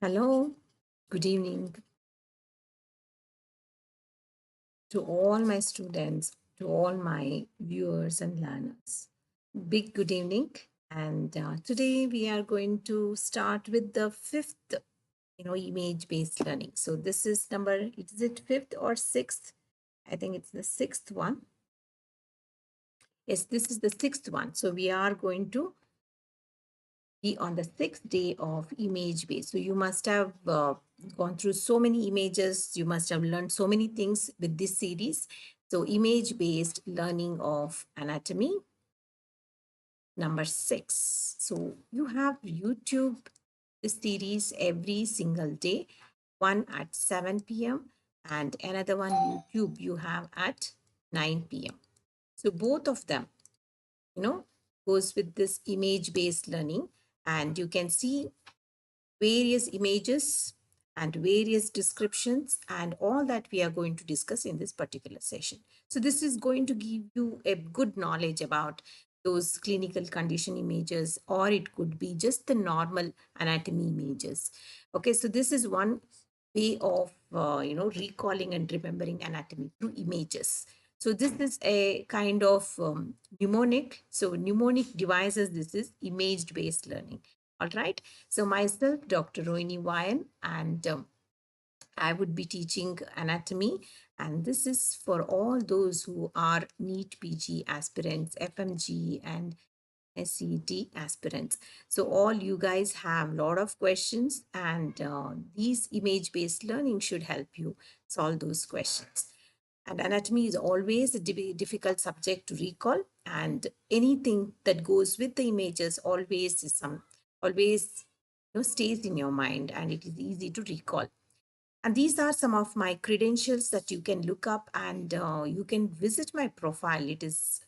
Hello, good evening to all my students, to all my viewers and learners. Big good evening. And today we are going to start with the fifth, image-based learning. So this is is it fifth or sixth? I think it's the sixth one. Yes, this is the sixth one. So we are going to be on the sixth day of image based. So you must have gone through so many images. You must have learned so many things with this series. So image based learning of anatomy, number 6. So you have YouTube this series every single day, one at 7 p.m. and another one YouTube you have at 9 p.m. So both of them, goes with this image based learning, and you can see various images and various descriptions and all that we are going to discuss in this particular session. So this is going to give you a good knowledge about those clinical condition images, or it could be just the normal anatomy images. Okay, so this is one way of recalling and remembering anatomy through images. So this is a kind of mnemonic. So mnemonic devices, this is image based learning. All right. So myself, Dr. Rohini, and I would be teaching anatomy. And this is for all those who are NEET PG aspirants, FMG, and SET aspirants. So all you guys have a lot of questions, and these image-based learning should help you solve those questions. And anatomy is always a difficult subject to recall, and anything that goes with the images always stays in your mind, and it is easy to recall. And these are some of my credentials that you can look up, and you can visit my profile. It is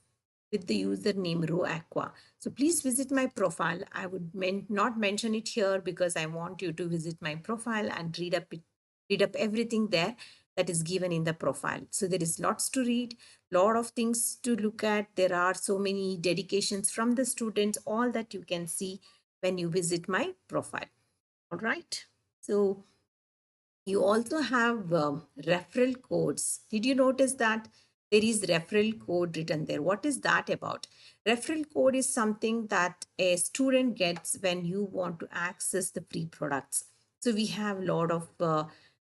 with the username RoAqua. So please visit my profile. I would not mention it here because I want you to visit my profile and read up everything there that is given in the profile. So there is lots to read, lot of things to look at. There are so many dedications from the students, all that you can see when you visit my profile. All right. So you also have referral codes. Did you notice that there is referral code written there? What is that about? Referral code is something that a student gets when you want to access the free products. So we have a lot of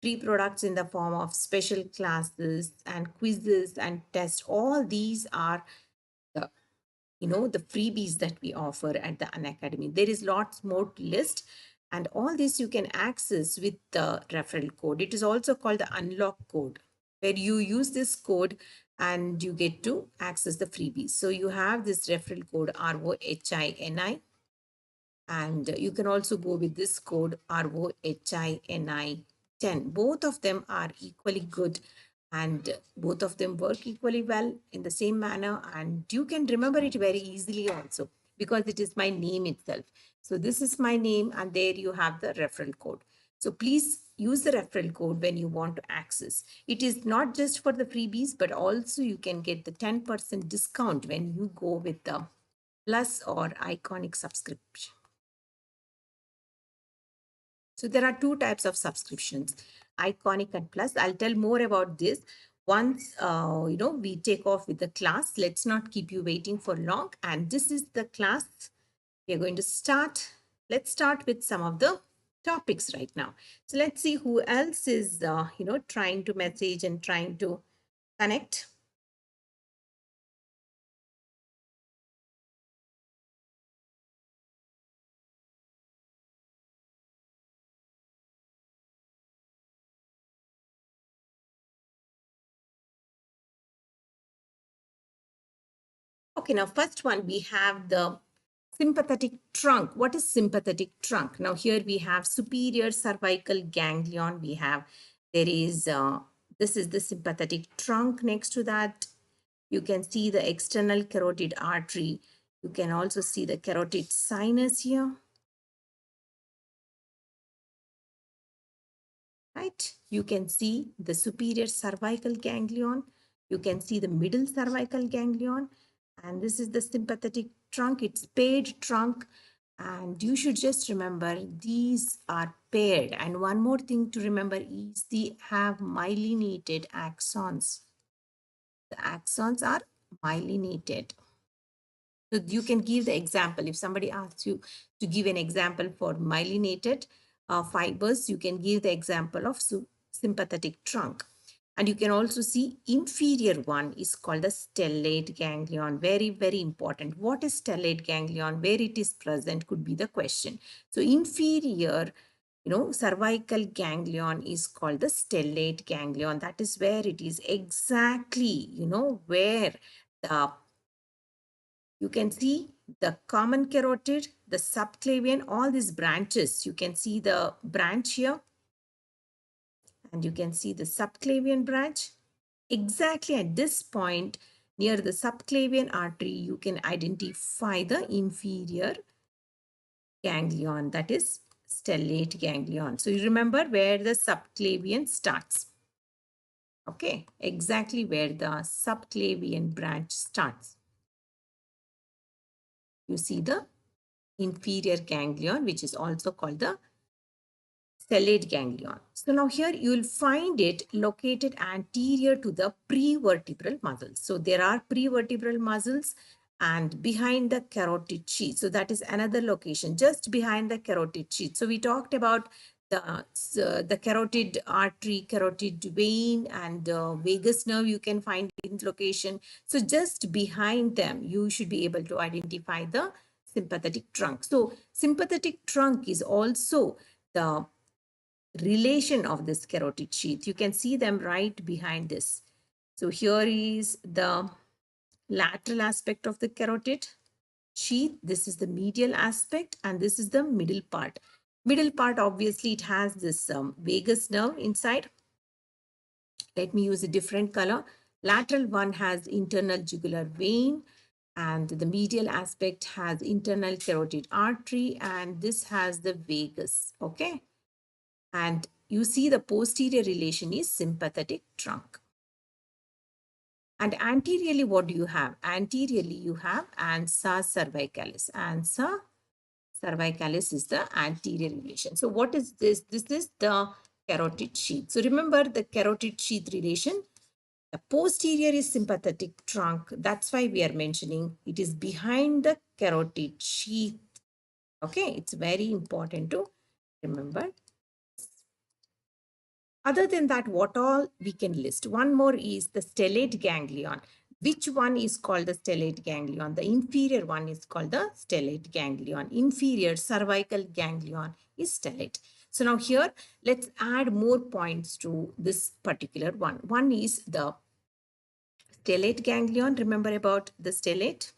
free products in the form of special classes and quizzes and tests. All these are the the freebies that we offer at the Unacademy. There is lots more to list, and all this you can access with the referral code. It is also called the unlock code, where you use this code and you get to access the freebies. So you have this referral code ROHINI, and you can also go with this code ROHINI 10. Both of them are equally good, and both of them work equally well in the same manner, and you can remember it very easily also because it is my name itself. So this is my name, and there you have the referral code. So please use the referral code when you want to access. It is not just for the freebies, but also you can get the 10% discount when you go with the Plus or Iconic subscription. So there are two types of subscriptions, Iconic and Plus. I'll tell more about this once we take off with the class. Let's not keep you waiting for long. And this is the class we are going to start. Let's start with some of the topics right now. So let's see who else is trying to message and trying to connect. Okay, now first one, we have the sympathetic trunk. What is sympathetic trunk? Now here we have superior cervical ganglion. This is the sympathetic trunk. Next to that, you can see the external carotid artery. You can also see the carotid sinus here. Right? You can see the superior cervical ganglion. You can see the middle cervical ganglion. And this is the sympathetic trunk. It's paired trunk. And you should just remember these are paired. And one more thing to remember is they have myelinated axons. The axons are myelinated. So you can give the example. If somebody asks you to give an example for myelinated fibers, you can give the example of sympathetic trunk. And you can also see inferior one is called the stellate ganglion. Very, very important. What is stellate ganglion? Where it is present could be the question. So inferior, cervical ganglion is called the stellate ganglion. That is where it is exactly, where the you can see the common carotid, the subclavian, all these branches. You can see the branch here and you can see the subclavian branch. Exactly at this point near the subclavian artery, you can identify the inferior ganglion, that is stellate ganglion. So you remember where the subclavian starts. Okay, exactly where the subclavian branch starts. You see the inferior ganglion, which is also called the stellate ganglion. So now here you will find it located anterior to the prevertebral muscles. So there are prevertebral muscles and behind the carotid sheath. So that is another location just behind the carotid sheath. So we talked about the carotid artery, carotid vein and vagus nerve you can find in location. So just behind them, you should be able to identify the sympathetic trunk. So sympathetic trunk is also the relation of this carotid sheath. You can see them right behind this. So here is the lateral aspect of the carotid sheath. This is the medial aspect and this is the middle part. Middle part, obviously, it has this vagus nerve inside. Let me use a different color. Lateral one has internal jugular vein and the medial aspect has internal carotid artery and this has the vagus. Okay. And you see the posterior relation is sympathetic trunk. And anteriorly, what do you have? Anteriorly, you have ansa cervicalis. Ansa cervicalis is the anterior relation. So what is this? This is the carotid sheath. So remember the carotid sheath relation. The posterior is sympathetic trunk. That's why we are mentioning it is behind the carotid sheath. Okay, it's very important to remember. Other than that, what all we can list? One more is the stellate ganglion. Which one is called the stellate ganglion? The inferior one is called the stellate ganglion. Inferior cervical ganglion is stellate. So now here, let's add more points to this particular one. One is the stellate ganglion. Remember about the stellate.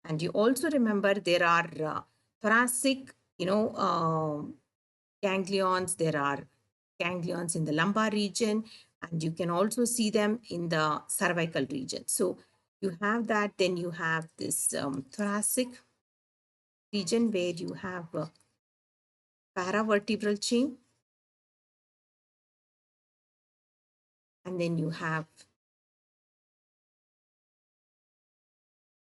And you also remember there are thoracic, ganglions. There are ganglions in the lumbar region, and you can also see them in the cervical region. So you have that, then you have this thoracic region where you have a paravertebral chain, and then you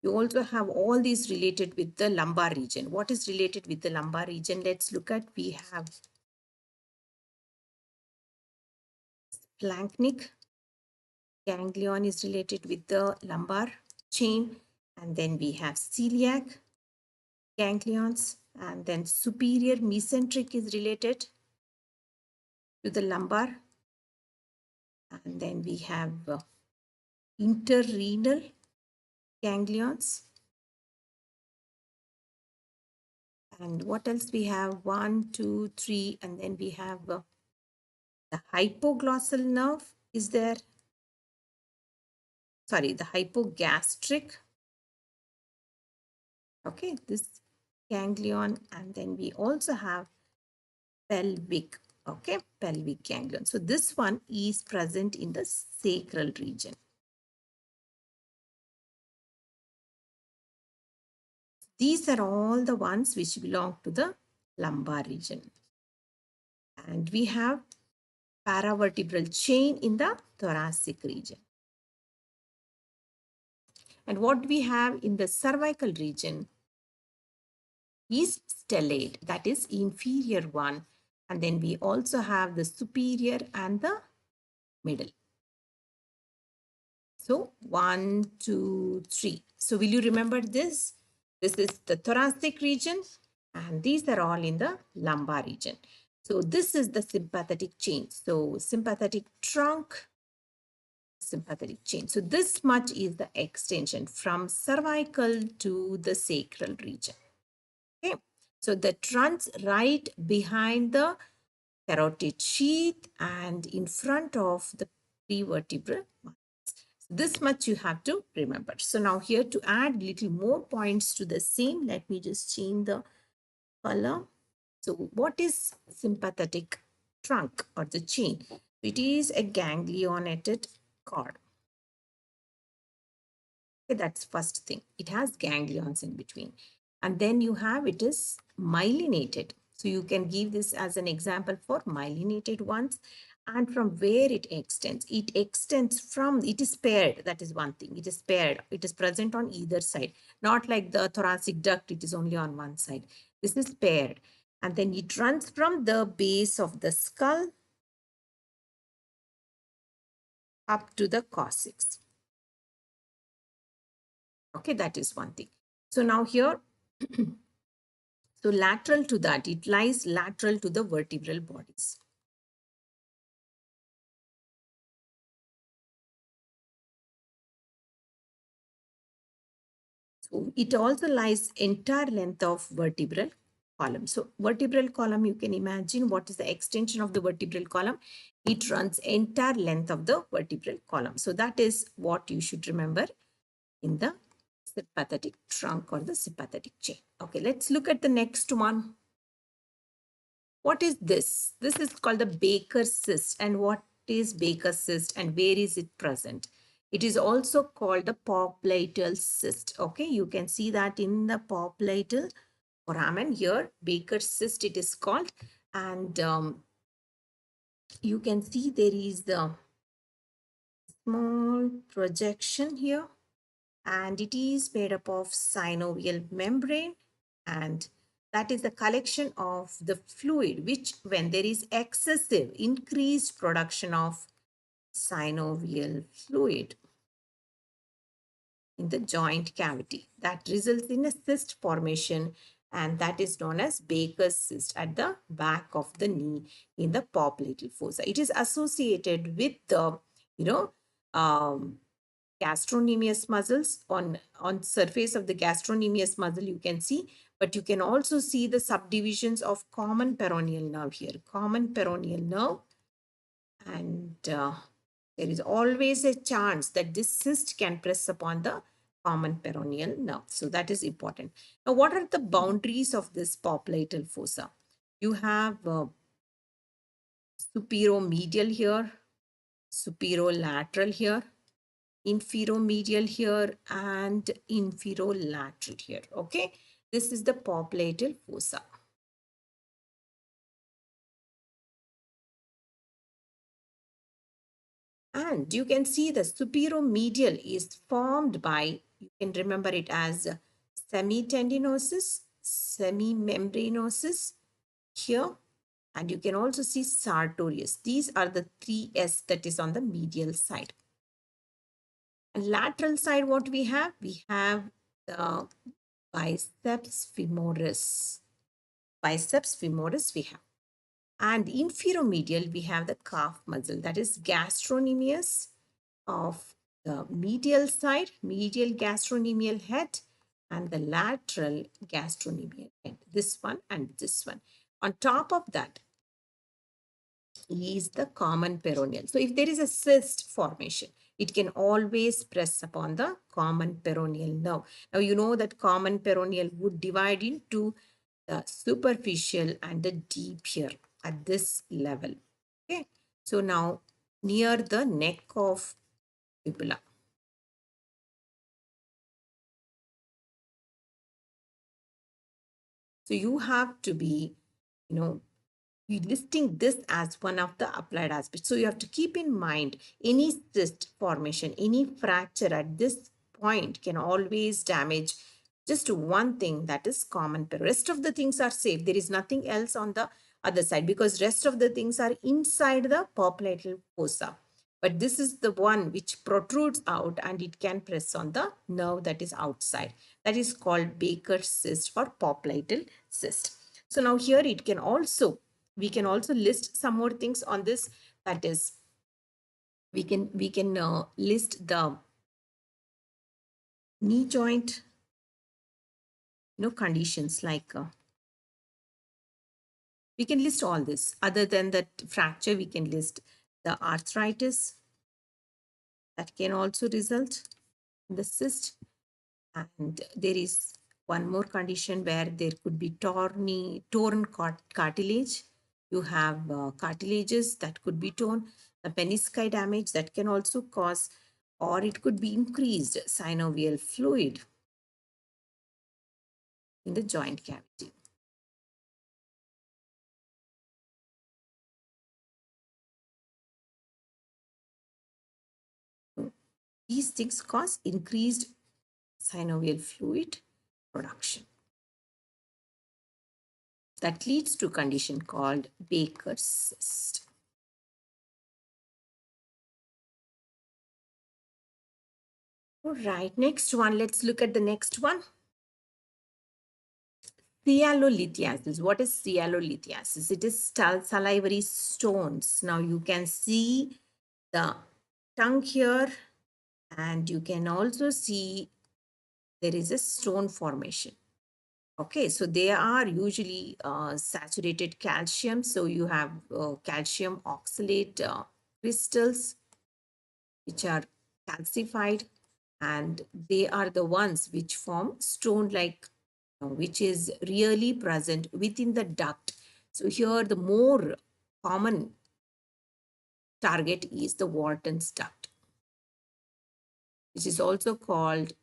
also have all these related with the lumbar region. What is related with the lumbar region? Let's look at, we have splanchnic ganglion is related with the lumbar chain, and then we have celiac ganglions, and then superior mesenteric is related to the lumbar, and then we have interrenal ganglions, and what else we have? 1, 2, 3, and then we have the hypoglossal nerve is there. Sorry, the hypogastric. Okay, this ganglion, and then we also have pelvic. Okay, pelvic ganglion. So this one is present in the sacral region. These are all the ones which belong to the lumbar region. And we have paravertebral chain in the thoracic region. And what we have in the cervical region is stellate, that is inferior one. And then we also have the superior and the middle. So 1, 2, 3. So will you remember this? This is the thoracic region and these are all in the lumbar region. So this is the sympathetic chain. So sympathetic trunk, sympathetic chain. So this much is the extension from cervical to the sacral region. Okay. So that runs right behind the carotid sheath and in front of the prevertebral. This much you have to remember. So now here to add little more points to the same, let me just change the color. So what is sympathetic trunk or the chain? It is a ganglionated cord. Okay, that's first thing. It has ganglions in between. And then you have it is myelinated. So you can give this as an example for myelinated ones. And from where it extends from, it is paired. That is one thing. It is paired. It is present on either side. Not like the thoracic duct, it is only on one side. This is paired. And then it runs from the base of the skull up to the coccyx. Okay, that is one thing. So now here, so lateral to that, it lies lateral to the vertebral bodies. So it also lies entire length of vertebral column. So vertebral column, you can imagine what is the extension of the vertebral column. It runs entire length of the vertebral column. So that is what you should remember in the sympathetic trunk or the sympathetic chain. Okay, let's look at the next one. What is this? This is called the Baker's cyst. And what is Baker's cyst and where is it present? It is also called the popliteal cyst. Okay, you can see that in the popliteal foramen here, Baker's cyst it is called. And you can see there is the small projection here and it is made up of synovial membrane and that is the collection of the fluid which when there is excessive increased production of synovial fluid in the joint cavity that results in a cyst formation and that is known as Baker's cyst at the back of the knee in the popliteal fossa. It is associated with the, gastrocnemius muscles on surface of the gastrocnemius muscle you can see, but you can also see the subdivisions of common peroneal nerve here, common peroneal nerve, and there is always a chance that this cyst can press upon the common peroneal nerve. So that is important. Now, what are the boundaries of this popliteal fossa? You have superomedial here, superolateral here, inferomedial here and inferolateral here. Okay, this is the popliteal fossa. And you can see the superomedial is formed by, you can remember it as semitendinosus, semimembranosus here. And you can also see sartorius. These are the 3S that is on the medial side. And lateral side, what we have? We have the biceps femoris. Biceps femoris we have. And inferomedial, we have the calf muscle. That is gastrocnemius of the medial side, medial gastrocnemial head, and the lateral gastrocnemial head. This one and this one. On top of that is the common peroneal. So if there is a cyst formation, it can always press upon the common peroneal nerve. Now you know that common peroneal would divide into the superficial and the deep here at this level. Okay. So now near the neck of fibula. So you have to be, listing this as one of the applied aspects. So you have to keep in mind any cyst formation, any fracture at this point can always damage just one thing, that is common pero. Rest of the things are safe. There is nothing else on the other side because rest of the things are inside the popliteal fossa. But this is the one which protrudes out and it can press on the nerve that is outside. That is called Baker's cyst or popliteal cyst. So now here it can also, we can also list some more things on this. That is, we can list the knee joint, conditions like we can list all this. Other than that fracture, we can list the arthritis that can also result in the cyst. And there is one more condition where there could be torn cartilage. You have cartilages that could be torn, the menisci damage that can also cause, or it could be increased synovial fluid in the joint cavity. These things cause increased synovial fluid production. That leads to a condition called Baker's cyst. All right, next one. Let's look at the next one. Sialolithiasis. What is sialolithiasis? It is salivary stones. Now you can see the tongue here, and you can also see there is a stone formation. Okay, so they are usually saturated calcium. So you have calcium oxalate crystals which are calcified, and they are the ones which form stone-like, which is really present within the duct. So here the more common target is the Wharton's duct, which is also called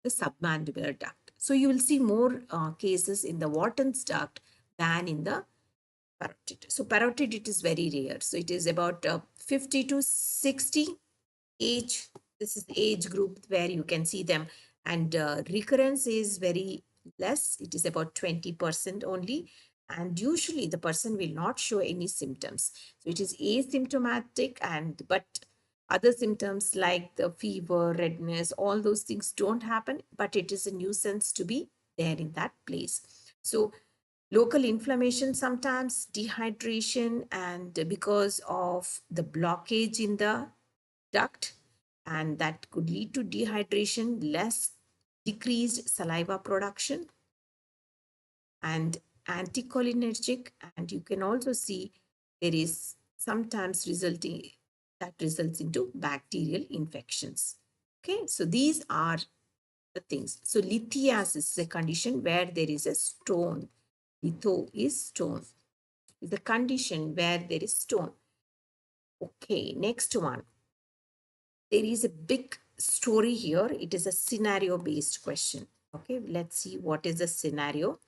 the submandibular duct. So you will see more cases in the Wharton's duct than in the parotid. So parotid, it is very rare. So it is about 50 to 60 age. This is the age group where you can see them, and recurrence is very less. It is about 20% only, and usually the person will not show any symptoms. So it is asymptomatic, and but other symptoms like the fever, redness, all those things don't happen, but it is a nuisance to be there in that place. So local inflammation, sometimes dehydration, and because of the blockage in the duct, and that could lead to dehydration, less decreased saliva production, and anticholinergic. And you can also see there is sometimes results into bacterial infections. Okay, so these are the things. So lithiasis is a condition where there is a stone. Litho is stone. Is a condition where there is stone. Okay, next one. There is a big story here. It is a scenario based question. Okay, let's see what is the scenario.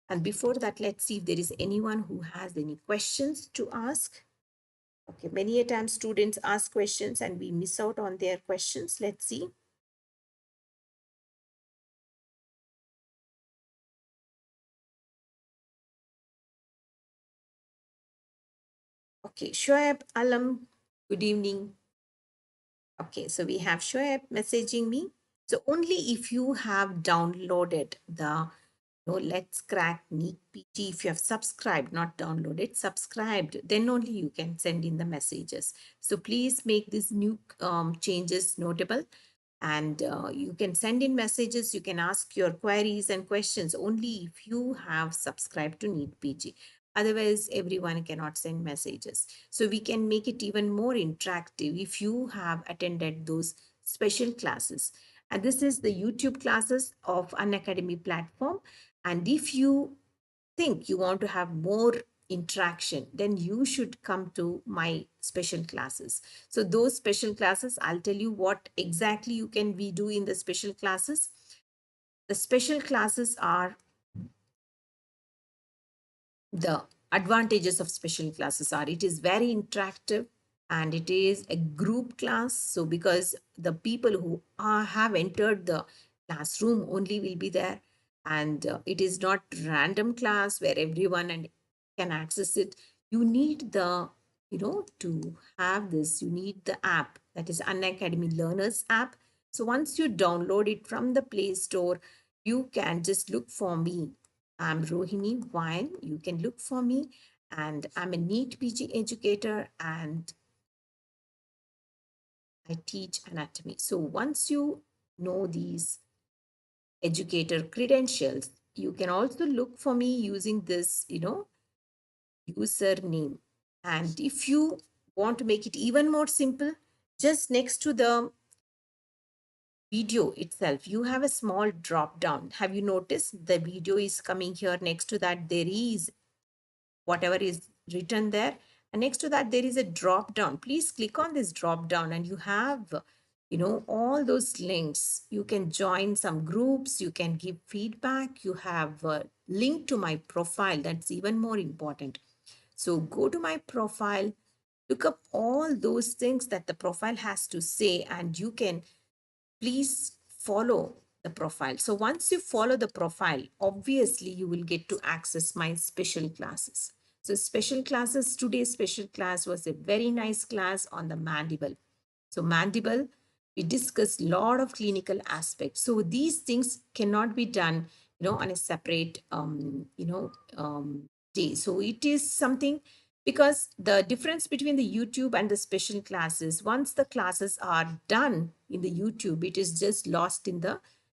And before that, let's see if there is anyone who has any questions to ask. Okay, many a time students ask questions and we miss out on their questions. Let's see. Okay, Shoaib Alam, good evening. Okay, so we have Shoaib messaging me. So only if you have downloaded the Let's Crack NEET PG, if you have subscribed, not downloaded, subscribed, then only you can send in the messages. So please make these new changes notable, and you can send in messages. You can ask your queries and questions only if you have subscribed to NEET PG. Otherwise, everyone cannot send messages. So we can make it even more interactive if you have attended those special classes. And this is the YouTube classes of Unacademy platform. And if you think you want to have more interaction, then you should come to my special classes. So those special classes, I'll tell you what exactly you can we do in the special classes. The special classes are the advantages of special classes are it is very interactive, and it is a group class. So because the people who have entered the classroom only will be there, and it is not random class where everyone and can access it. You need the, to have this, you need the app, that is Unacademy Learners app. So once you download it from the Play Store, you can just look for me. I'm Rohini Vine. You can look for me, and I'm a NEET PG educator, and I teach anatomy. So once you know these educator credentials, you can also look for me using this, username. And if you want to make it even more simple, just next to the video itself, you have a small drop down. Have you noticed the video is coming here? Next to that, there is whatever is written there, and next to that there is a drop down. Please click on this drop down, and you have, all those links. You can join some groups, you can give feedback, you have a link to my profile. That's even more important. So go to my profile, look up all those things that the profile has to say, and you can please follow the profile. So once you follow the profile, obviously you will get to access my special classes. So special classes, today's special class was a very nice class on the mandible. So mandible, we discussed a lot of clinical aspects. So these things cannot be done, on a separate, day. So it is something, because the difference between the YouTube and the special classes, once the classes are done in the YouTube, it is just lost in the,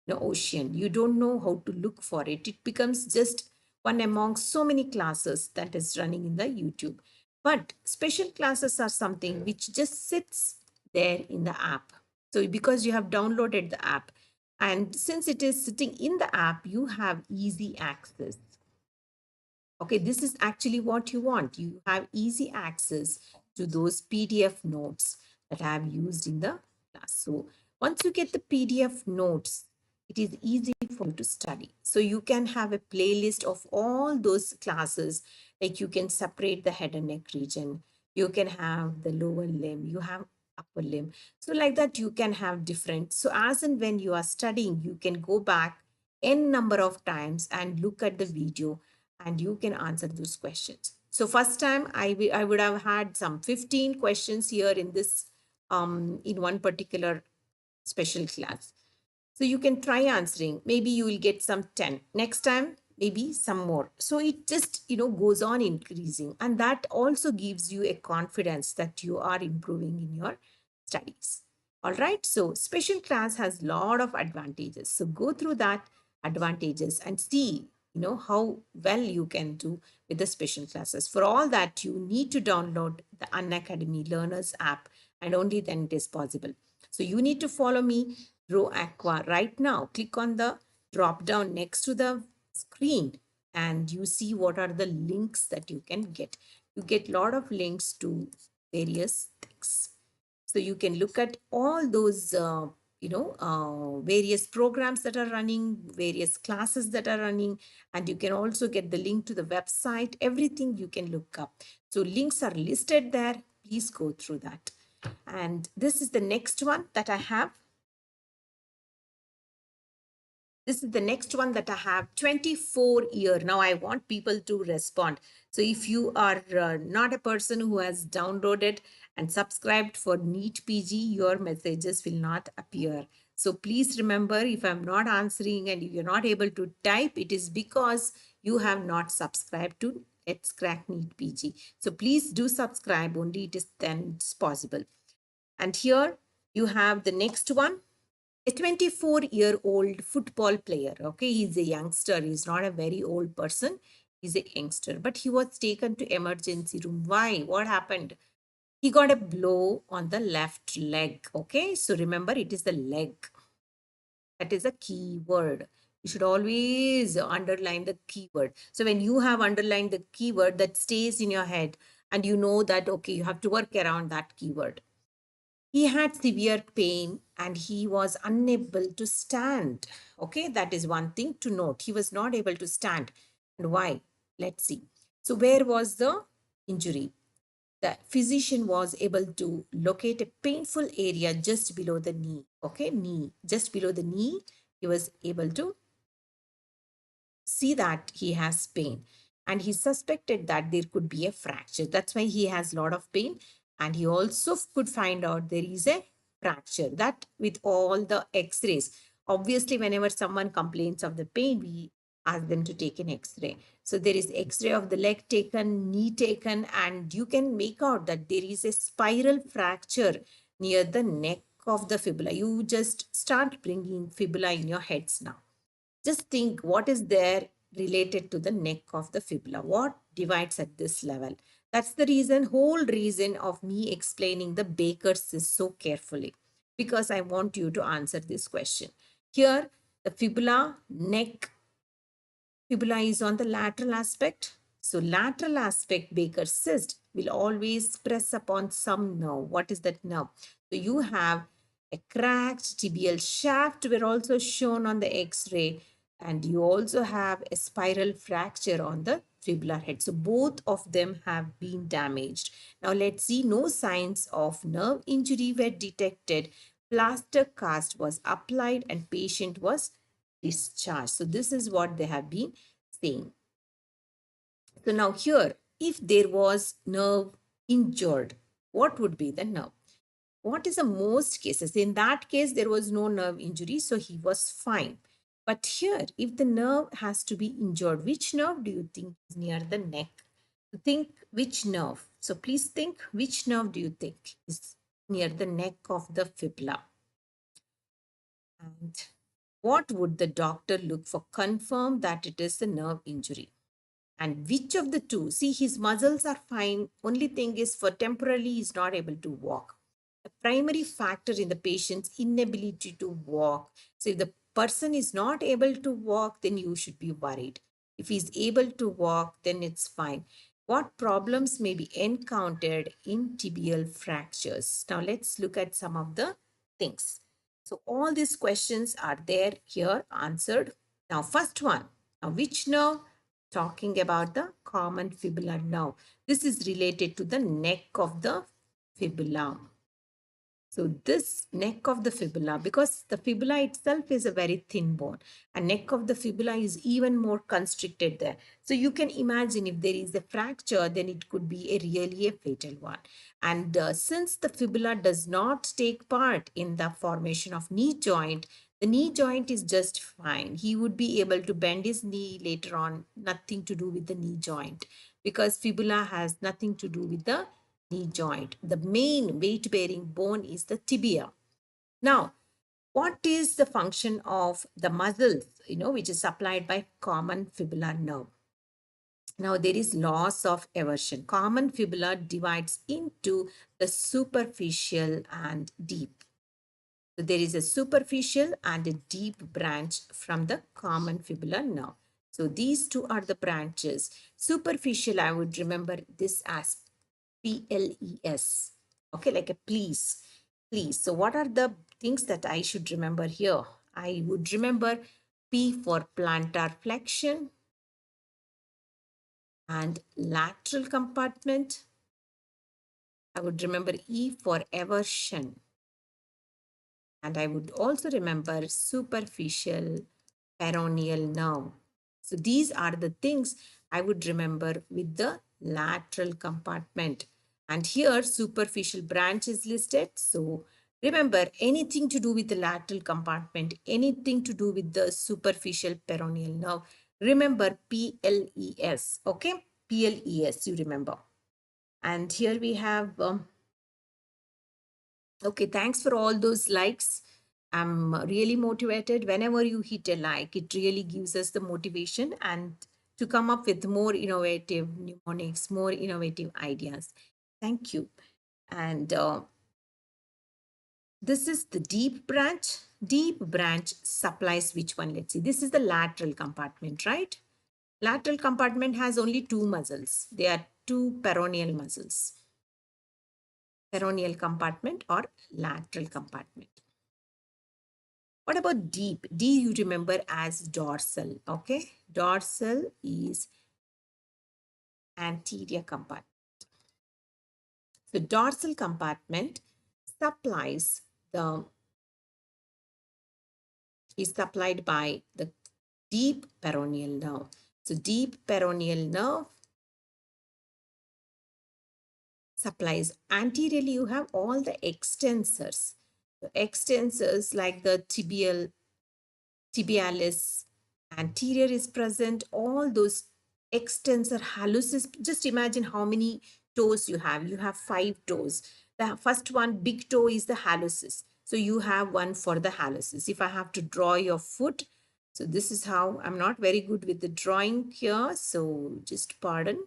ocean. You don't know how to look for it. It becomes just one among so many classes that is running in the YouTube. But special classes are something which just sits there in the app. So because you have downloaded the app, and since it is sitting in the app, you have easy access. Okay, this is actually what you want. You have easy access to those PDF notes that I have used in the class. So once you get the PDF notes, it is easy for you to study. So you can have a playlist of all those classes. Like you can separate the head and neck region. You can have the lower limb. You have upper limb. So like that, you can have different. So as and when you are studying, you can go back n number of times and look at the video, and you can answer those questions. So first time I would have had some 15 questions here in this, in one particular special class. So you can try answering. Maybe you will get some 10. Next time, maybe some more. So it just, goes on increasing. And that also gives you a confidence that you are improving in your studies. All right. So special class has a lot of advantages. So go through that advantages and see, how well you can do with the special classes. For all that, you need to download the Unacademy Learners app, and only then it is possible. So you need to follow me, Row Aqua, right now. Click on the drop down next to the screen, and you see what are the links that you can get. You get a lot of links to various things. So you can look at all those, various programs that are running, various classes that are running, and you can also get the link to the website, everything you can look up. So links are listed there. Please go through that. And this is the next one that I have. This is the next one that I have, 24-year. Now I want people to respond. So if you are not a person who has downloaded and subscribed for NEET PG, your messages will not appear. So please remember, if I'm not answering and if you're not able to type, it is because you have not subscribed to Let's Crack NEET PG. So please do subscribe, only it is then it's possible. And here you have the next one, a 24-year-old football player. Okay, he's a youngster. He's not a very old person. He's a youngster, but he was taken to emergency room. Why? What happened? He got a blow on the left leg. Okay, so remember, it is the leg. That is a key word. You should always underline the keyword. So when you have underlined the keyword, that stays in your head, and you know that, okay, you have to work around that keyword. He had severe pain and he was unable to stand. Okay, that is one thing to note. He was not able to stand. And why? Let's see. So where was the injury? the physician was able to locate a painful area just below the knee. Okay, knee, just below the knee, he was able to see that he has pain, and he suspected that there could be a fracture. That's why he has a lot of pain, and he also could find out there is a fracture. That with all the x-rays, obviously whenever someone complains of the pain, we ask them to take an x-ray. So there is x-ray of the leg taken, knee taken, and you can make out that there is a spiral fracture near the neck of the fibula. You just start bringing fibula in your heads now. Just think what is there related to the neck of the fibula. What divides at this level? That's the reason, whole reason of me explaining the Baker's cyst so carefully, because I want you to answer this question. Here, the fibula, neck, fibula is on the lateral aspect. So lateral aspect Baker's cyst will always press upon some nerve. What is that nerve? So you have a cracked tibial shaft were also shown on the x-ray, and you also have a spiral fracture on the fibular head. So both of them have been damaged. Now let's see, no signs of nerve injury were detected. Plaster cast was applied and patient was discharged. So this is what they have been saying. So now here, if there was nerve injured, what would be the nerve? What is the most cases? In that case, there was no nerve injury, so he was fine. But here, if the nerve has to be injured, which nerve do you think is near the neck? Think which nerve. So please think, which nerve do you think is near the neck of the fibula? And what would the doctor look for? Confirm that it is a nerve injury. And which of the two? See, his muscles are fine. Only thing is, for temporarily, he's not able to walk. The primary factor in the patient's inability to walk. So if the person is not able to walk, then you should be worried. If he's able to walk, then it's fine. What problems may be encountered in tibial fractures? Now let's look at some of the things. So all these questions are there here answered. Now first one, now which nerve? Talking about the common fibular nerve. This is related to the neck of the fibula. So this neck of the fibula, because the fibula itself is a very thin bone, and neck of the fibula is even more constricted there. So you can imagine if there is a fracture, then it could be a really a fatal one. And since the fibula does not take part in the formation of knee joint, the knee joint is just fine. He would be able to bend his knee later on, nothing to do with the knee joint, because fibula has nothing to do with the knee joint. The main weight-bearing bone is the tibia. Now, what is the function of the muscles, which is supplied by common fibular nerve? Now, there is loss of eversion. Common fibula divides into the superficial and deep. So there is a superficial and a deep branch from the common fibular nerve. So these two are the branches. Superficial, I would remember this as PLES. Okay, like a please. Please. So what are the things that I should remember here? I would remember P for plantar flexion and lateral compartment. I would remember E for eversion. And I would also remember superficial peroneal nerve. So these are the things I would remember with the lateral compartment. And here superficial branch is listed. So remember, anything to do with the lateral compartment, anything to do with the superficial peroneal nerve, remember PLES. Okay, PLES, you remember. And here we have okay, thanks for all those likes. I'm really motivated. Whenever you hit a like, it really gives us the motivation and to come up with more innovative mnemonics, more innovative ideas. Thank you. And this is the deep branch. Deep branch supplies which one? Let's see. This is the lateral compartment, right? Lateral compartment has only two muscles. They are two peroneal muscles. Peroneal compartment or lateral compartment. What about deep? D you remember as dorsal, okay? Dorsal is anterior compartment. So dorsal compartment supplies the is supplied by the deep peroneal nerve. So deep peroneal nerve supplies anteriorly. You have all the extensors. The extensors like the tibialis, anterior is present, all those extensor hallucis. Just imagine how many toes you have. You have 5 toes. The first one, big toe, is the hallucis. So you have one for the hallucis. If I have to draw your foot, so this is how, I'm not very good with the drawing here. So just pardon.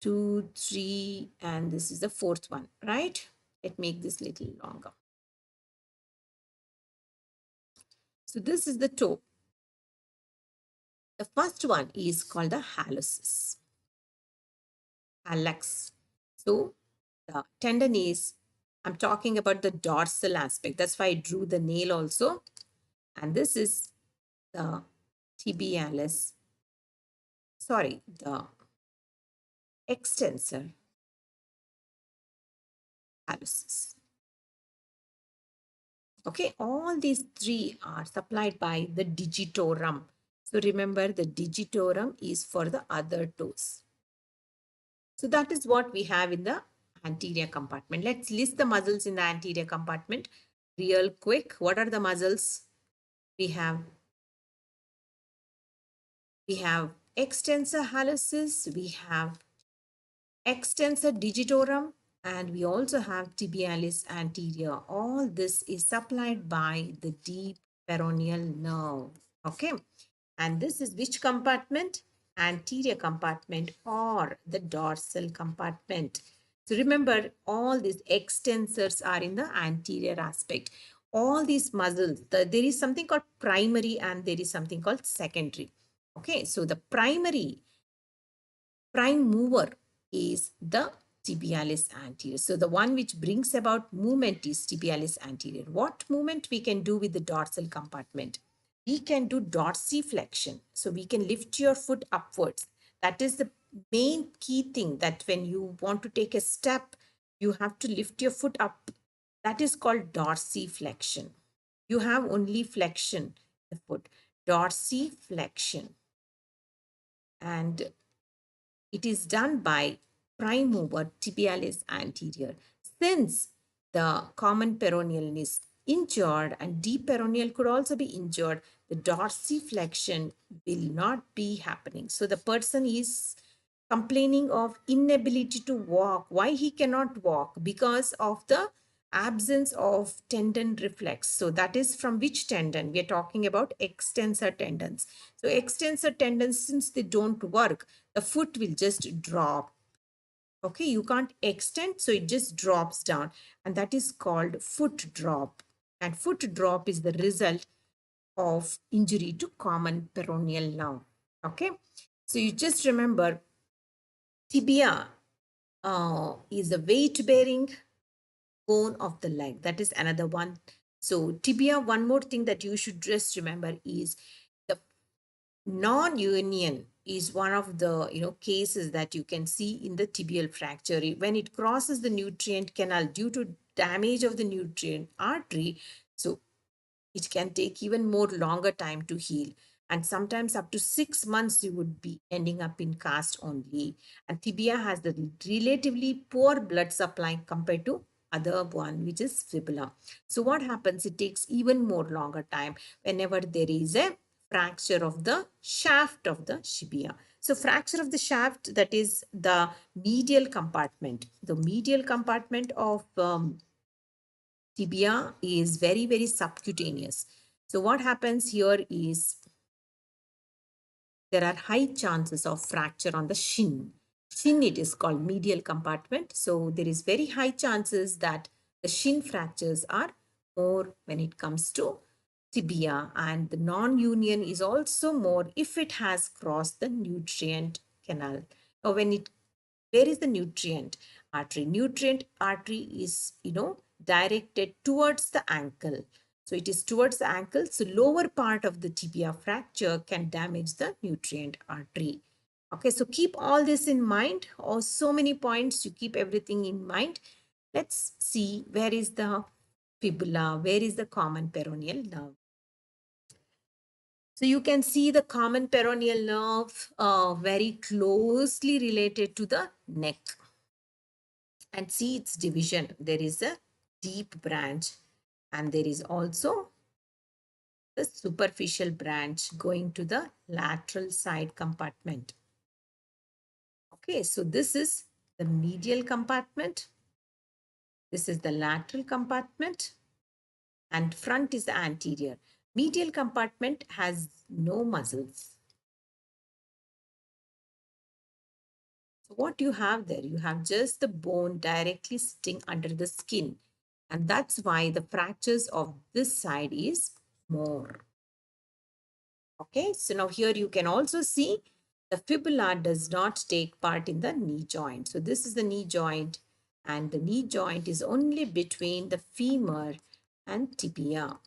2, 3, and this is the fourth one, right? Let's make this little longer. So this is the toe. The first one is called the hallucis. Hallux. So the tendon is, I'm talking about the dorsal aspect. That's why I drew the nail also. And this is the tibialis, sorry, the extensor hallucis. Okay, all these three are supplied by the digitorum. So remember, the digitorum is for the other toes. So that is what we have in the anterior compartment. Let's list the muscles in the anterior compartment real quick. What are the muscles? We have extensor hallucis, we have extensor digitorum, and we also have tibialis anterior. All this is supplied by the deep peroneal nerve. Okay. And this is which compartment? Anterior compartment or the dorsal compartment. So remember, all these extensors are in the anterior aspect. All these muscles, there is something called primary and there is something called secondary. Okay, so the prime mover is the tibialis anterior. So the one which brings about movement is tibialis anterior. What movement we can do with the dorsal compartment? We can do dorsiflexion. So we can lift your foot upwards. That is the main key thing, that when you want to take a step, you have to lift your foot up. That is called dorsiflexion. You have only flexion, the foot, dorsiflexion. And it is done by prime mover tibialis anterior. Since the common peroneal is injured and deep peroneal could also be injured, the dorsiflexion will not be happening. So the person is complaining of inability to walk. Why he cannot walk? Because of the absence of tendon reflex. So that is from which tendon? We are talking about extensor tendons. So extensor tendons, since they don't work, the foot will just drop. Okay, you can't extend, so it just drops down. And that is called foot drop. And foot drop is the result of injury to common peroneal nerve. Okay, so you just remember tibia is a weight-bearing bone of the leg. That is another one. So tibia, one more thing that you should just remember is the non-union is one of the cases that you can see in the tibial fracture. When it crosses the nutrient canal due to damage of the nutrient artery, so it can take even more longer time to heal. And sometimes up to 6 months, you would be ending up in cast only. And tibia has the relatively poor blood supply compared to other one, which is fibula. So what happens? It takes even more longer time whenever there is a fracture of the shaft of the tibia. So fracture of the shaft, that is the medial compartment. The medial compartment of tibia is very, very subcutaneous. So what happens here is there are high chances of fracture on the shin. Shin, it is called medial compartment. So there is very high chances that the shin fractures are more when it comes to tibia, and the non-union is also more if it has crossed the nutrient canal. Or when it, where is the nutrient artery? Nutrient artery is, directed towards the ankle. So it is towards the ankle. So lower part of the tibia fracture can damage the nutrient artery. Okay, so keep all this in mind, or so many points, you keep everything in mind. Let's see where is the fibula, where is the common peroneal nerve. So you can see the common peroneal nerve very closely related to the neck. And see its division. There is a deep branch and there is also the superficial branch going to the lateral side compartment. Okay, so this is the medial compartment. This is the lateral compartment and front is the anterior. Medial compartment has no muscles. So what you have there, you have just the bone directly sitting under the skin. And that's why the fractures of this side is more. Okay, so now here you can also see the fibula does not take part in the knee joint. So this is the knee joint and the knee joint is only between the femur and tibia.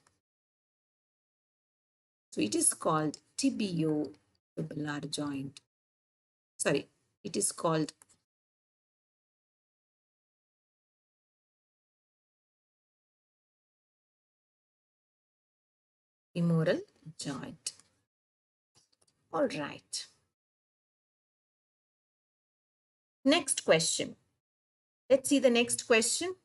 So it is called tibiofibular joint. Sorry, it is called femoral joint. All right. Next question. Let's see the next question.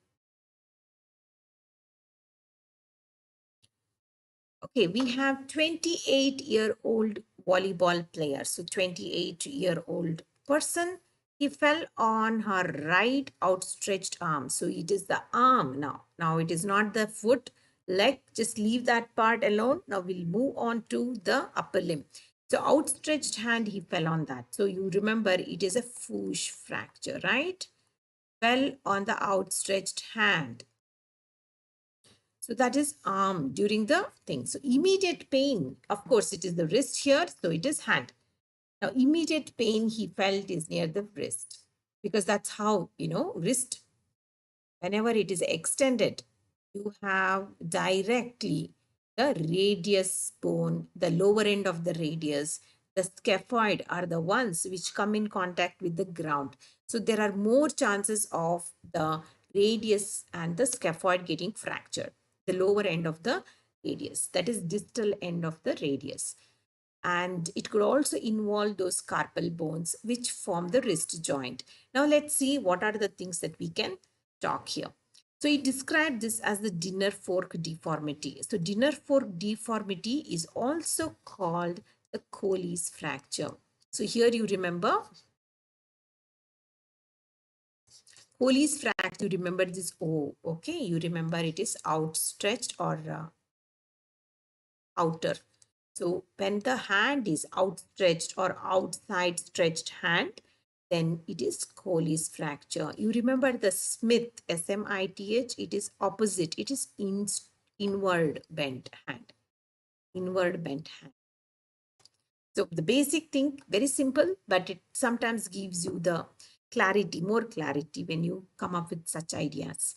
Okay, we have 28-year-old volleyball player. So 28-year-old person, he fell on her right outstretched arm. So it is the arm now. Now it is not the foot, leg. Just leave that part alone. Now we'll move on to the upper limb. So outstretched hand, he fell on that. So you remember it is a Fuchs fracture, right? Fell on the outstretched hand. So that is arm during the thing. So immediate pain, of course, it is the wrist here. So it is hand. Now, immediate pain he felt is near the wrist because that's how, wrist, whenever it is extended, you have directly the radius bone, the lower end of the radius, the scaphoid are the ones which come in contact with the ground. So there are more chances of the radius and the scaphoid getting fractured. The lower end of the radius, that is distal end of the radius. And it could also involve those carpal bones which form the wrist joint. Now let's see what are the things that we can talk here. So he described this as the dinner fork deformity. So dinner fork deformity is also called the Coley's fracture. So here you remember Coley's fracture, you remember this O, okay? You remember it is outstretched or outer. So when the hand is outstretched or outside stretched hand, then it is Coley's fracture. You remember the Smith, S-M-I-T-H, it is opposite. It is inward bent hand. Inward bent hand. So the basic thing, very simple, but it sometimes gives you the clarity, more clarity when you come up with such ideas.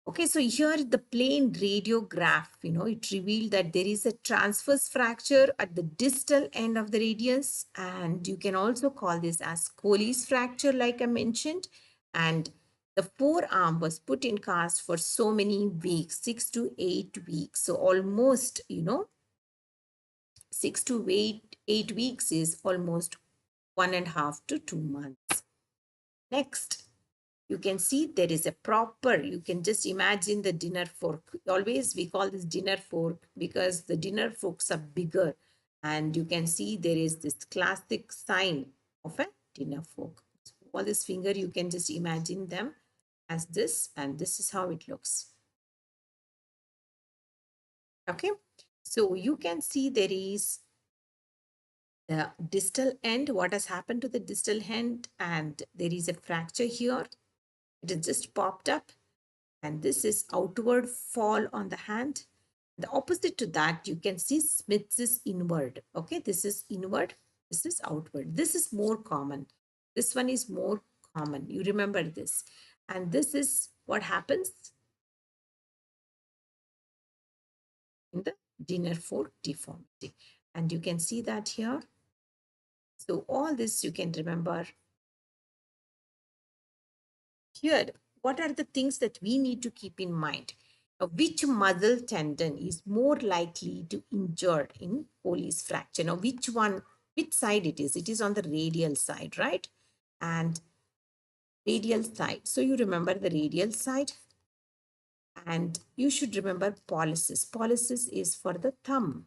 Okay, so here the plain radiograph, it revealed that there is a transverse fracture at the distal end of the radius, and you can also call this as Coley's fracture, like I mentioned. And the forearm was put in cast for so many weeks, 6 to 8 weeks. So almost, 6 to 8 weeks is almost 1.5 to 2 months. Next, you can see there is a proper, you can just imagine the dinner fork. Always we call this dinner fork because the dinner forks are bigger. And you can see there is this classic sign of a dinner fork. So all this finger, you can just imagine them as this, and this is how it looks. Okay, so you can see there is the distal end, what has happened to the distal end, and there is a fracture here. It is just popped up, and this is outward fall on the hand. The opposite to that, you can see Smith's is inward. Okay, this is inward, this is outward. This is more common. This one is more common. You remember this. And this is what happens in the dinner fork deformity. And you can see that here. So all this you can remember. Here, what are the things that we need to keep in mind? Which muscle tendon is more likely to injure in Coley's fracture? Now, which side it is? It is on the radial side, right? And radial side. So you remember the radial side, and you should remember pollicis. Pollicis is for the thumb.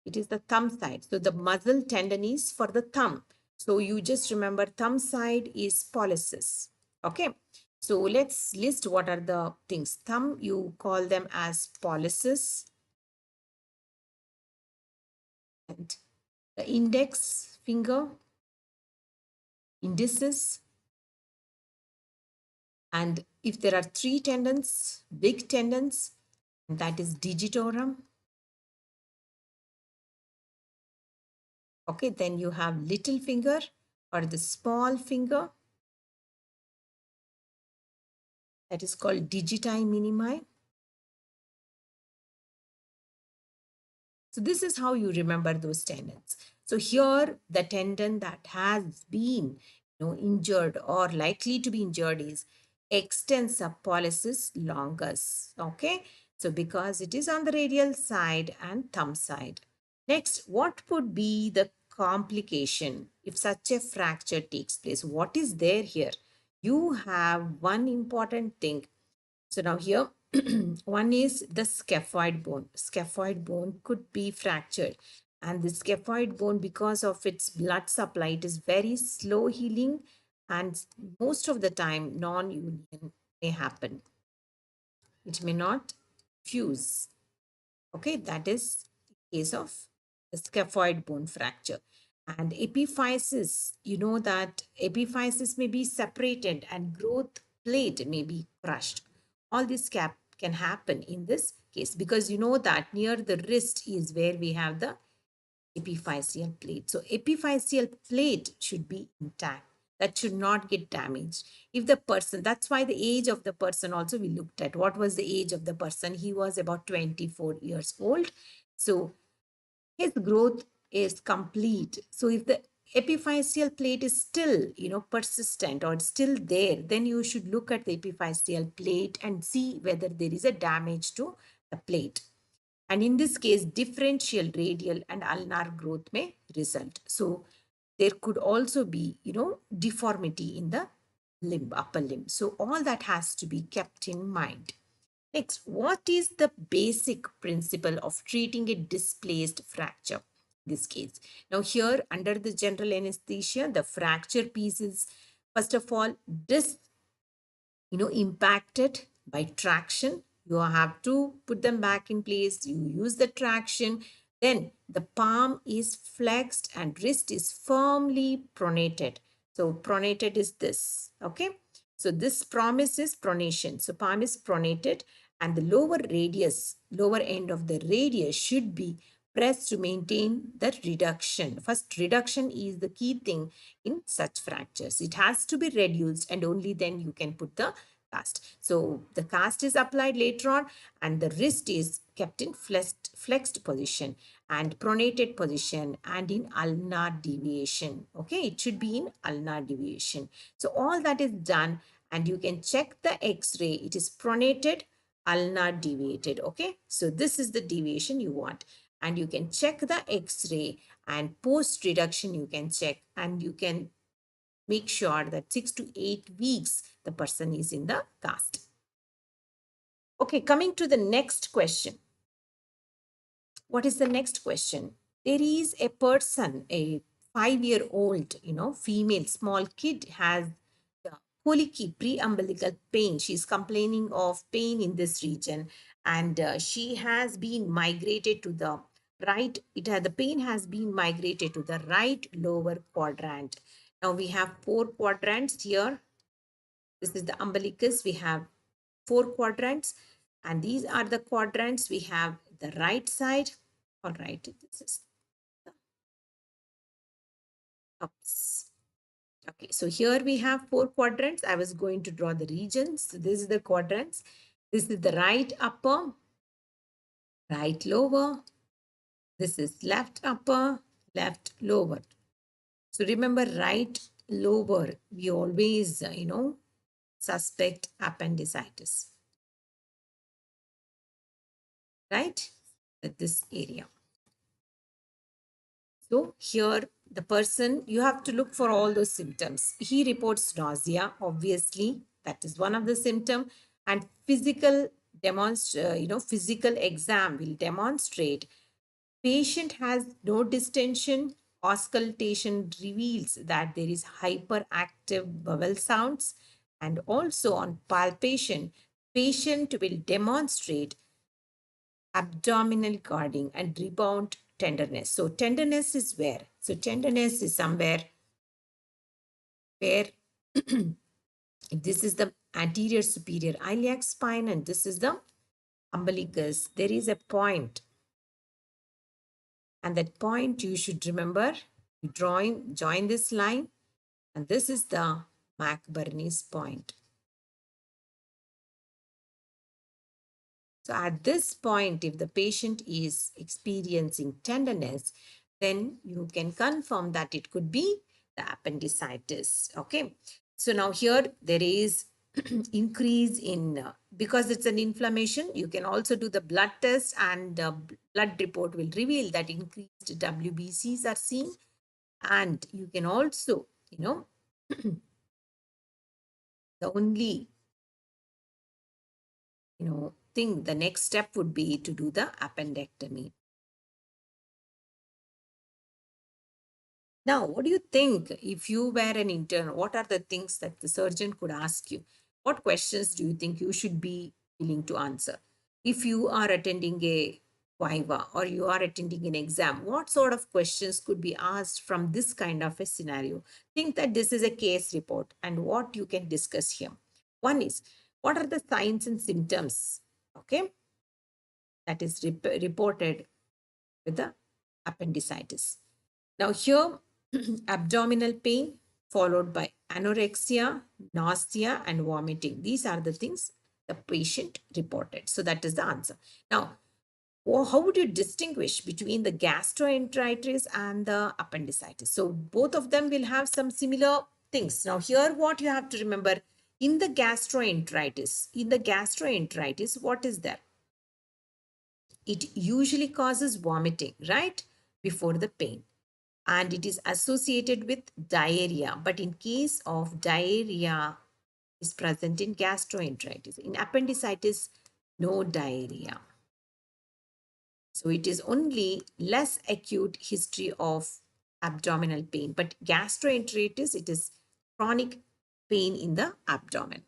It is the thumb side. So the muscle tendon is for the thumb. So you just remember thumb side is pollicis. Okay. So let's list what are the things. Thumb, you call them as pollicis. And the index finger, indices. And if there are three tendons, big tendons, that is digitorum. Okay, then you have little finger or the small finger. That is called digiti minimi. So this is how you remember those tendons. So here the tendon that has been injured or likely to be injured is extensor pollicis longus. Okay. So because it is on the radial side and thumb side. Next, what would be the complication if such a fracture takes place? What is there here? You have one important thing. So now here, one is the scaphoid bone. Scaphoid bone could be fractured. And the scaphoid bone, because of its blood supply, it is very slow healing. And most of the time, non-union may happen. It may not fuse. Okay, that is the case of the scaphoid bone fracture. And epiphysis, you know that epiphysis may be separated and growth plate may be crushed. All this can happen in this case because you know that near the wrist is where we have the epiphyseal plate. So epiphyseal plate should be intact. That should not get damaged. If the person, that's why the age of the person also we looked at. What was the age of the person? He was about 24 years old. So his growth is complete. So if the epiphyseal plate is still, persistent or still there, then you should look at the epiphyseal plate and see whether there is a damage to the plate. And in this case, differential radial and ulnar growth may result. So there could also be, deformity in the limb, upper limb. So all that has to be kept in mind. Next, what is the basic principle of treating a displaced fracture? This case. Now here under the general anesthesia, the fracture piece is first of all impacted by traction. You have to put them back in place. You use the traction. Then the palm is flexed and wrist is firmly pronated. So pronated is this. Okay. So this promise is pronation. So palm is pronated and the lower end of the radius should be pressed to maintain the reduction. First, reduction is the key thing in such fractures. It has to be reduced and only then you can put the cast. So the cast is applied later on and the wrist is kept in flexed position and pronated position and in ulnar deviation. Okay, it should be in ulnar deviation. So all that is done and you can check the x-ray. It is pronated, ulnar deviated. Okay, so this is the deviation you want. And you can check the x-ray and post reduction you can check and you can make sure that 6 to 8 weeks the person is in the cast. Okay, coming to the next question. What is the next question? There is a person, a 5-year-old, female small kid has the colicky pre-umbilical pain. She's complaining of pain in this region and she has been migrated to the right. The pain has been migrated to the right lower quadrant. Now we have 4 quadrants here. This is the umbilicus. We have 4 quadrants and these are the quadrants. We have the right side. All right, this is the ups. Okay, so here we have 4 quadrants. I was going to draw the regions. So this is the quadrants. This is the right upper, right lower. This is left upper, left lower. So remember, right lower, we always, suspect appendicitis, right? At this area. So here, the person, you have to look for all those symptoms. He reports nausea, obviously, that is one of the symptom, and physical exam will demonstrate patient has no distension. Auscultation reveals that there is hyperactive vowel sounds, and also on palpation, patient will demonstrate abdominal guarding and rebound tenderness. So tenderness is where? So tenderness is somewhere where this is the anterior superior iliac spine and this is the umbilicus. There is a point, and that point you should remember. You join this line, and this is the Macburney's point. So at this point, if the patient is experiencing tenderness, then you can confirm that it could be the appendicitis. Okay. So now here there is increase in, because it's an inflammation, you can also do the blood test and blood report will reveal that increased WBCs are seen. And you can also, the only, thing, the next step would be to do the appendectomy. Now, what do you think if you were an intern? What are the things that the surgeon could ask you? What questions do you think you should be willing to answer? If you are attending a viva or you are attending an exam, what sort of questions could be asked from this kind of a scenario? Think that this is a case report and what you can discuss here. One is, what are the signs and symptoms? Okay, that is reported with the appendicitis. Now here, abdominal pain followed by anorexia, nausea and vomiting. These are the things the patient reported. So that is the answer. Now, how would you distinguish between the gastroenteritis and the appendicitis? So both of them will have some similar things. Now here what you have to remember, in the gastroenteritis, what is there? It usually causes vomiting, right? Before the pain. And it is associated with diarrhea. But in case of diarrhea is present in gastroenteritis. In appendicitis, no diarrhea. So it is only less acute history of abdominal pain. But gastroenteritis, it is chronic pain in the abdomen.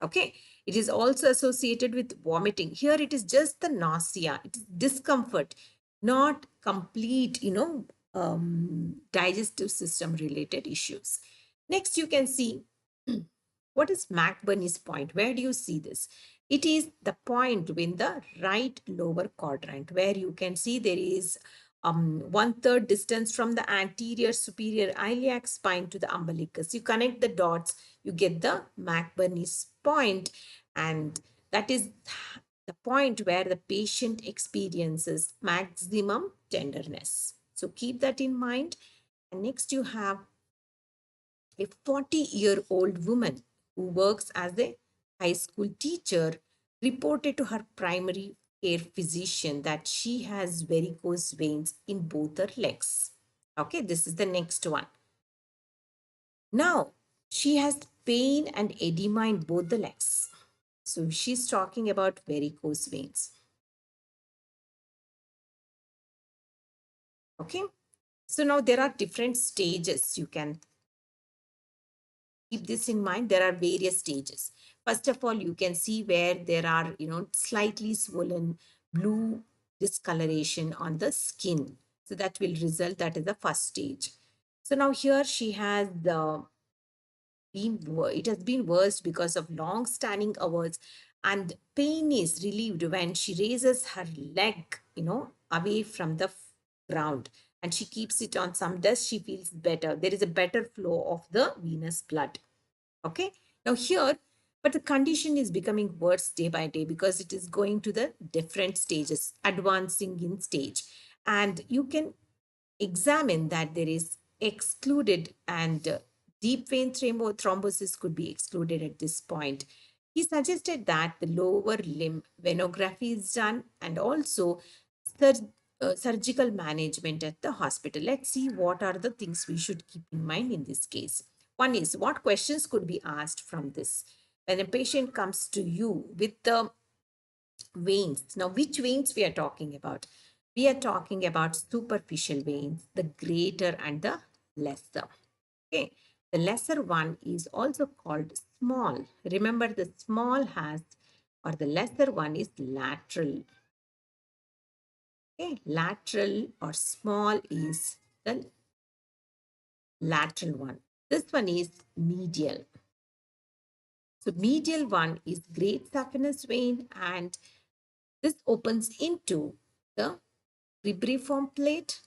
Okay. It is also associated with vomiting. Here it is just the nausea. It is discomfort, not complete, digestive system related issues. Next, you can see what is Macburney's point. Where do you see this? It is the point in the right lower quadrant where you can see there is 1/3 distance from the anterior superior iliac spine to the umbilicus. You connect the dots, you get the Macburney's point, and that is the point where the patient experiences maximum tenderness. So keep that in mind. And next you have a 40-year-old woman who works as a high school teacher reported to her primary care physician that she has varicose veins in both her legs. Okay, this is the next one. Now, she has pain and edema in both the legs. So she's talking about varicose veins. Okay, so now there are different stages. You can keep this in mind. There are various stages. First of all, you can see where there are, slightly swollen blue discoloration on the skin. So that will result, that is the first stage. So now here she has it has been worse because of long standing hours, and pain is relieved when she raises her leg, away from the ground, and she keeps it on some dust. She feels better. There is a better flow of the venous blood. Okay. Now here, but the condition is becoming worse day by day because it is going to the different stages, advancing in stage. And you can examine that there is excluded, and deep vein thrombosis could be excluded at this point. He suggested that the lower limb venography is done and also surgical management at the hospital. Let's see what are the things we should keep in mind in this case. One is, what questions could be asked from this? When a patient comes to you with the veins, now which veins we are talking about? We are talking about superficial veins, the greater and the lesser. Okay, the lesser one is also called small. Remember, the small has, or the lesser one is lateral. Okay, lateral or small is the lateral one. This one is medial. So medial one is great saphenous vein, and this opens into the cribriform plate,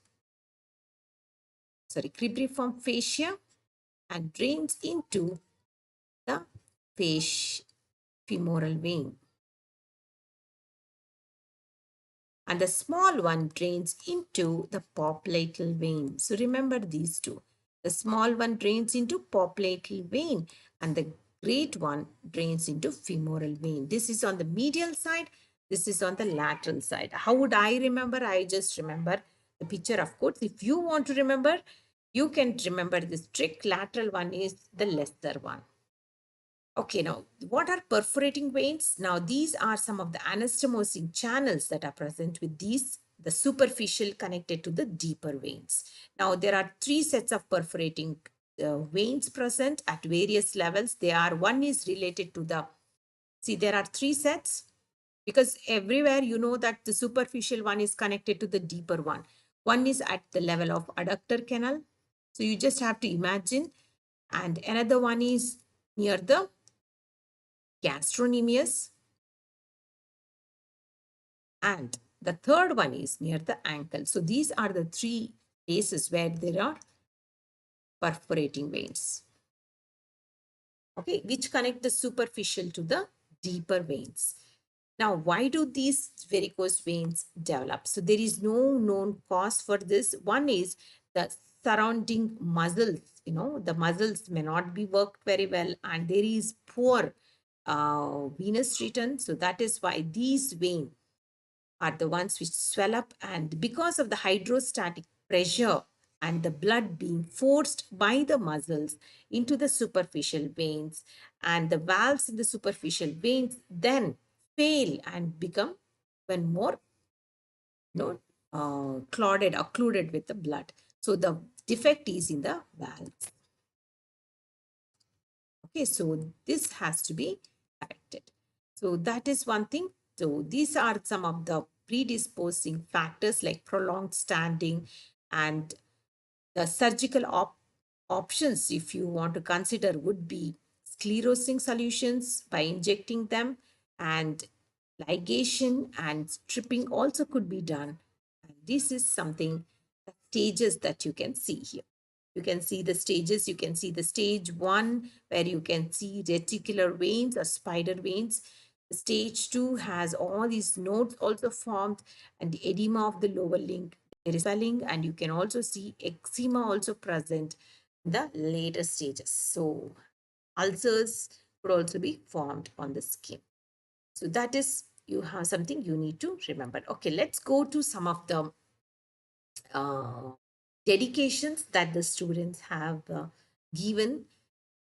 cribriform fascia, and drains into the femoral vein. And the small one drains into the popliteal vein. So remember these two. The small one drains into popliteal vein and the great one drains into femoral vein. This is on the medial side. This is on the lateral side. How would I remember? I just remember the picture, of course. If you want to remember, you can remember this trick. Lateral one is the lesser one. Okay, now what are perforating veins? Now these are some of the anastomosing channels that are present with these, the superficial connected to the deeper veins. Now there are three sets of perforating veins present at various levels. One is related to the, see, there are three sets because everywhere you know that the superficial one is connected to the deeper one. One is at the level of adductor canal. So you just have to imagine, and another one is near the gastrocnemius, and the third one is near the ankle. So these are the three places where there are perforating veins, okay, which connect the superficial to the deeper veins. Now, why do these varicose veins develop? So there is no known cause for this. One is the surrounding muscles, the muscles may not be worked very well, and there is poor venous return. So that is why these veins are the ones which swell up, and because of the hydrostatic pressure and the blood being forced by the muscles into the superficial veins, and the valves in the superficial veins then fail and become even more clotted, occluded with the blood. So the defect is in the valves. Okay, so this has to be corrected. So that is one thing. So these are some of the predisposing factors like prolonged standing, and the surgical options, if you want to consider, would be sclerosing solutions by injecting them, and ligation and stripping also could be done. And this is something, the stages that you can see here. You can see the stages. You can see the stage 1 where you can see reticular veins or spider veins. Stage 2 has all these nodes also formed and the edema of the lower limb. There is swelling, and you can also see eczema also present in the later stages. So ulcers could also be formed on the skin. So that is, you have something you need to remember. Okay, let's go to some of the dedications that the students have given,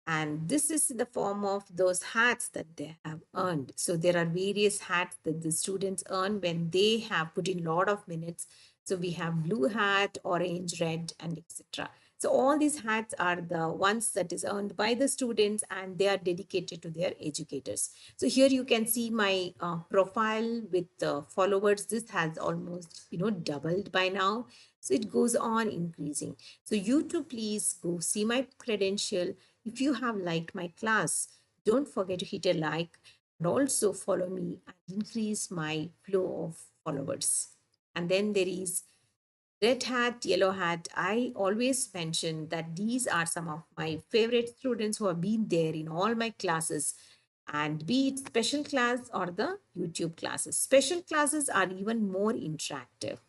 and this is in the form of those hats that they have earned. So there are various hats that the students earn when they have put in a lot of minutes. So we have blue hat, orange, red, and etc. So all these hats are the ones that is earned by the students, and they are dedicated to their educators. So here you can see my profile with followers. This has almost doubled by now. So it goes on increasing. So you too, please go see my credential. If you have liked my class, don't forget to hit a like and also follow me and increase my flow of followers. And then there is red hat, yellow hat. I always mention that these are some of my favorite students who have been there in all my classes, and be it special class or the YouTube classes. Special classes are even more interactive.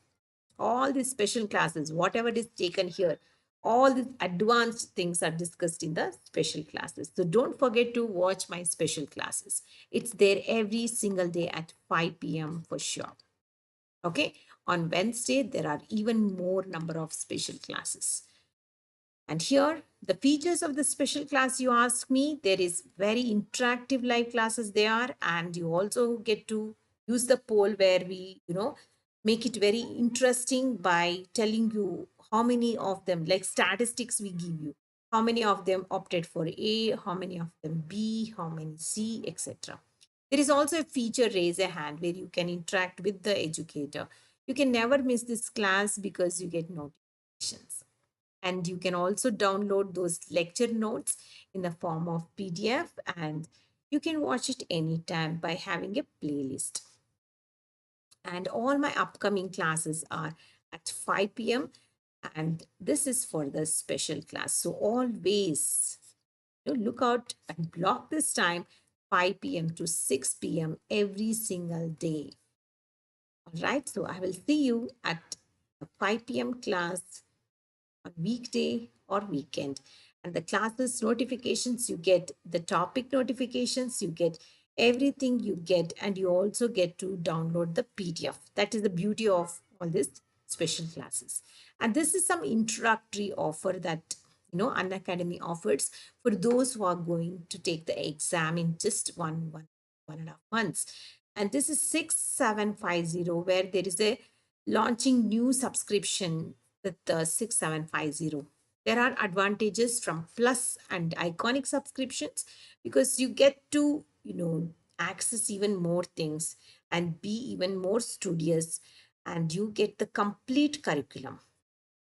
All these special classes, whatever is taken here, all these advanced things are discussed in the special classes. So don't forget to watch my special classes. It's there every single day at 5 p.m. for sure. Okay. On Wednesday, there are even more number of special classes. And here, the features of the special class, you ask me, there is very interactive live classes there, and you also get to use the poll where we, make it very interesting by telling you how many of them, like statistics we give you, how many of them opted for A, how many of them B, how many C, etc. There is also a feature raise a hand where you can interact with the educator. You can never miss this class because you get notifications. And you can also download those lecture notes in the form of PDF, and you can watch it anytime by having a playlist. And all my upcoming classes are at 5 p.m. and this is for the special class. So always look out and block this time, 5 p.m. to 6 p.m. every single day. All right, so I will see you at the 5 p.m. class on weekday or weekend. And the classes notifications you get, the topic notifications you get, everything you get, and you also get to download the PDF. That is the beauty of all these special classes. And this is some introductory offer that Unacademy offers for those who are going to take the exam in just one and a half months. And this is 6750, where there is a launching new subscription with the 6750. There are advantages from plus and iconic subscriptions because you get to, access even more things and be even more studious, and you get the complete curriculum.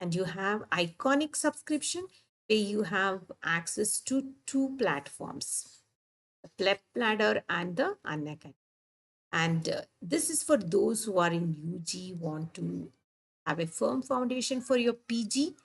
And you have iconic subscription where you have access to two platforms, the Pleb Ladder and the Unacademy. And this is for those who are in UG, want to have a firm foundation for your PG.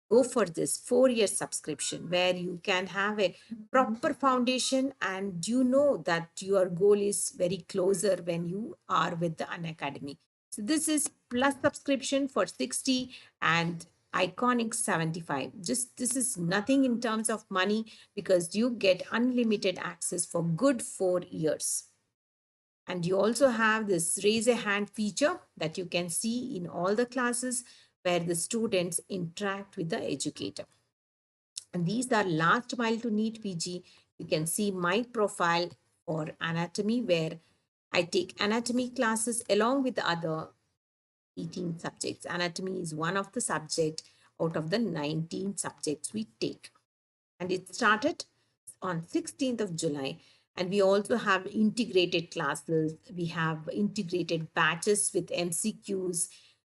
Go for this 4-year subscription where you can have a proper foundation, and you know that your goal is very closer when you are with the Unacademy. So this is plus subscription for 60 and iconic 75. Just this is nothing in terms of money because you get unlimited access for good 4 years. And you also have this raise a hand feature that you can see in all the classes where the students interact with the educator. And these are last mile to NEET PG. You can see my profile for anatomy where I take anatomy classes along with the other 18 subjects. Anatomy is one of the subjects out of the 19 subjects we take. And it started on 16th of July. And we also have integrated classes. We have integrated batches with MCQs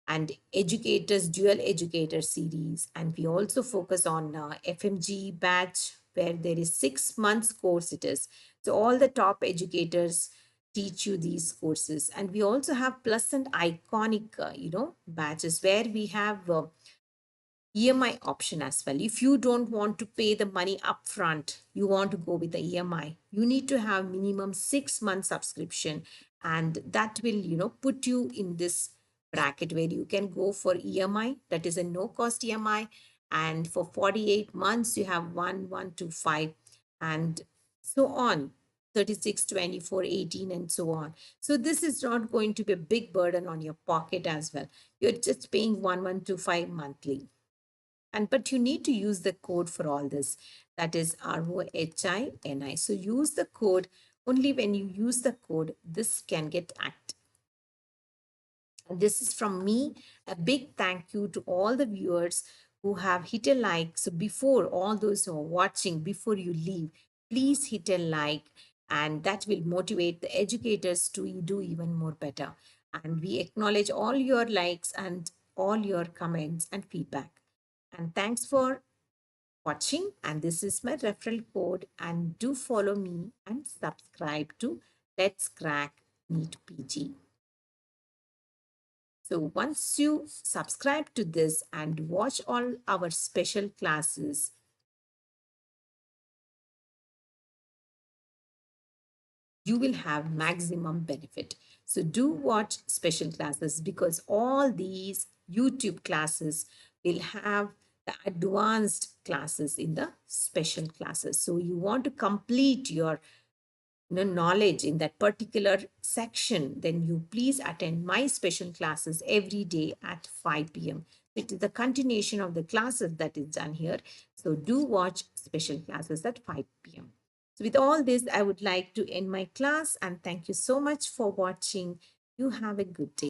and educators, dual educator series. And we also focus on FMG batch where there is 6 months course it is. So all the top educators teach you these courses. And we also have plus and iconic, batches where we have EMI option as well. If you don't want to pay the money upfront, you want to go with the EMI, you need to have minimum 6 months subscription, and that will, put you in this bracket where you can go for EMI, that is a no cost EMI, and for 48 months you have 1125 and so on, 36, 24, 18 and so on. So this is not going to be a big burden on your pocket as well. You're just paying 1125 monthly. And but you need to use the code for all this, that is ROHINI. So use the code. Only when you use the code this can get active. And this is from me, a big thank you to all the viewers who have hit a like. So before, all those who are watching, before you leave, please hit a like, and that will motivate the educators to do even more better. And we acknowledge all your likes and all your comments and feedback. And thanks for watching. And this is my referral code. And do follow me and subscribe to Let's Crack NEET PG. So once you subscribe to this and watch all our special classes, you will have maximum benefit. So do watch special classes because all these YouTube classes will have the advanced classes in the special classes. So you want to complete your knowledge in that particular section, then you please attend my special classes every day at 5 p.m. It is the continuation of the classes that is done here. So do watch special classes at 5 p.m. So with all this, I would like to end my class and thank you so much for watching. You have a good day.